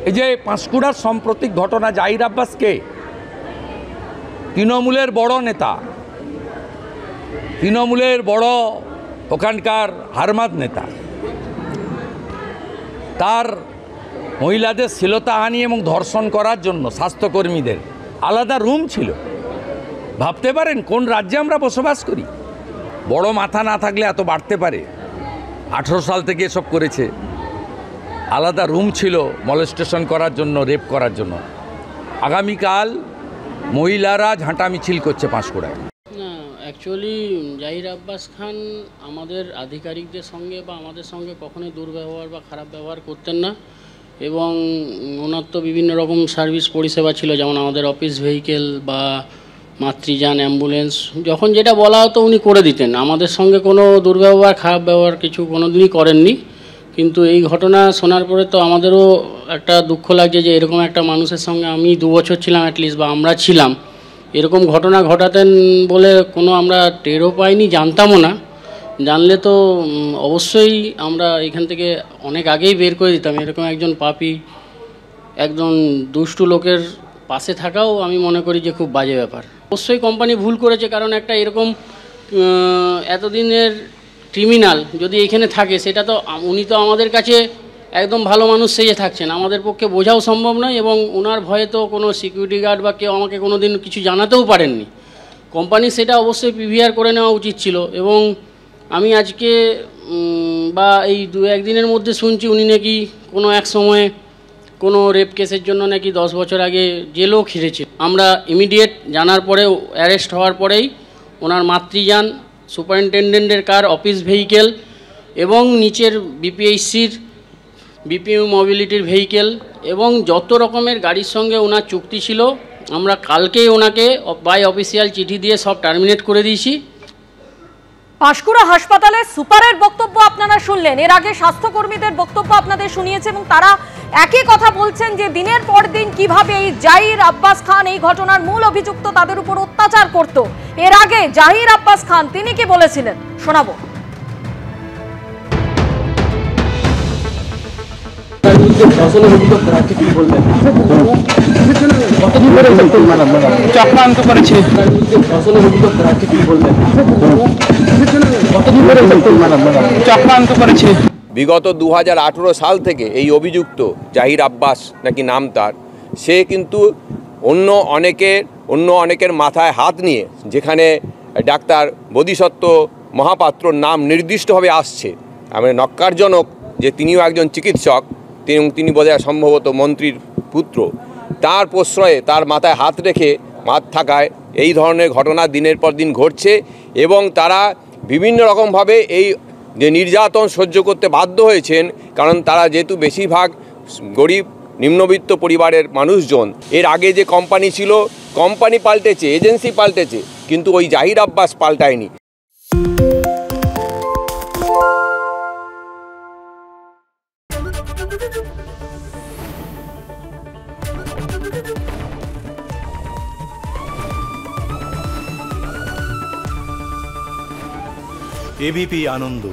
এই যে পাঁশকুড়ার সাম্প্রতিক ঘটনা, জাহির আব্বাসকে তৃণমূলের বড় নেতা, তৃণমূলের বড় ওখানকার হারমাদ নেতা, তার মহিলাদের শ্লীলতাহানি এবং ধর্ষণ করার জন্য স্বাস্থ্যকর্মীদের আলাদা রুম ছিল। ভাবতে পারেন কোন রাজ্যে আমরা বসবাস করি? বড় মাথা না থাকলে এত বাড়তে পারে? 18 সাল থেকে এসব করেছে। আলাদা রুম ছিল মলেস্টেশন করার জন্য, রেপ করার জন্য। আগামীকাল মহিলারা ঝাঁটা মিছিল করছে পাঁশকুড়ায়। না, অ্যাকচুয়ালি জাহির আব্বাস খান আমাদের আধিকারিকদের সঙ্গে বা আমাদের সঙ্গে কখনোই দুর্ব্যবহার বা খারাপ ব্যবহার করতেন না, এবং ওনার তো বিভিন্ন রকম সার্ভিস পরিষেবা ছিল, যেমন আমাদের অফিস ভেহিকেল বা মাতৃযান, অ্যাম্বুলেন্স, যখন যেটা বলা হতো উনি করে দিতেন। আমাদের সঙ্গে কোনো দুর্ব্যবহার, খারাপ ব্যবহার কিছু কোনো দিনই করেননি। কিন্তু এই ঘটনা শোনার পরে তো আমাদেরও একটা দুঃখ লাগছে যে এরকম একটা মানুষের সঙ্গে আমি 2 বছর ছিলাম অ্যাটলিস্ট, বা আমরা ছিলাম, এরকম ঘটনা ঘটাতেন বলে কোনো আমরা টেরও পাইনি, জানতামও না। জানলে তো অবশ্যই আমরা এখান থেকে অনেক আগেই বের করে দিতাম। এরকম একজন পাপী, একজন দুষ্টু লোকের পাশে থাকাও আমি মনে করি যে খুব বাজে ব্যাপার। অবশ্যই কোম্পানি ভুল করেছে, কারণ একটা এরকম এতদিনের ক্রিমিনাল যদি এখানে থাকে, সেটা তো উনি তো আমাদের কাছে একদম ভালো মানুষ সেজে থাকছেন, আমাদের পক্ষে বোঝাও সম্ভব নয়, এবং ওনার ভয়ে তো কোনো সিকিউরিটি গার্ড বা কেউ আমাকে কোনো দিন কিছু জানাতেও পারেননি। কোম্পানি সেটা অবশ্যই পিভিআর করে নেওয়া উচিত ছিল। এবং আমি আজকে বা এই 2-1 দিনের মধ্যে শুনছি উনি নাকি কোনো এক সময়ে কোনো রেপ কেসের জন্য নাকি 10 বছর আগে জেলও খিরেছে। আমরা ইমিডিয়েট জানার পরেও, অ্যারেস্ট হওয়ার পরেই ওনার মাতৃযান, সুপারিনটেনডেন্টের কার, অফিস ভেহিকেল এবং নিচের বিপিএইচসির বিপিএম মোবিলিটির ভেহিকেল এবং যত রকমের গাড়ির সঙ্গে ওনার চুক্তি ছিল, আমরা কালকেই ওনাকে বাই অফিসিয়াল চিঠি দিয়ে সব টার্মিনেট করে দিয়েছি। পাঁশকুড়া হাসপাতালে সুপারের বক্তব্য আপনারা শুনলেন, এর আগে স্বাস্থ্যকর্মীদের বক্তব্য আপনাদের শুনিয়েছে, এবং তারা একই কথা বলছেন যে দিনের পর দিন কিভাবে এই জাহির আব্বাস খান, এই ঘটনার মূল অভিযুক্ত, তাদের উপর অত্যাচার করত। এর আগে জাহির আব্বাস খান তিনি কি বলেছিলেন শোনাবো। চক্রান্ত করেছে, চক্রান্ত করেছে। বিগত 2018 সাল থেকে এই অভিযুক্ত জাহির আব্বাস নাকি নাম তার, সে কিন্তু অন্য অনেকের মাথায় হাত নিয়ে, যেখানে ডাক্তার বোধিসত্ত্ব মহাপাত্রর নাম নির্দিষ্টভাবে আসছে, আমি নক্কারজনক যে তিনিও একজন চিকিৎসক, তিনি বোধহয় সম্ভবত মন্ত্রীর পুত্র, তার প্রশ্রয়ে তার মাথায় হাত রেখে থাকায় এই ধরনের ঘটনা দিনের পর দিন ঘটছে, এবং তারা বিভিন্ন রকমভাবে এই যে নির্যাতন সহ্য করতে বাধ্য হয়েছেন, কারণ তারা যেহেতু বেশিরভাগ গরিব নিম্নবিত্ত পরিবারের মানুষজন। এর আগে যে কোম্পানি ছিল, কোম্পানি পাল্টেছে, এজেন্সি পাল্টেছে, কিন্তু ওই জাহির আব্বাস পাল্টায়নি। এবিপি আনন্দ,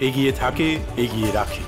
এগিয়ে থাকে, এগিয়ে রাখে।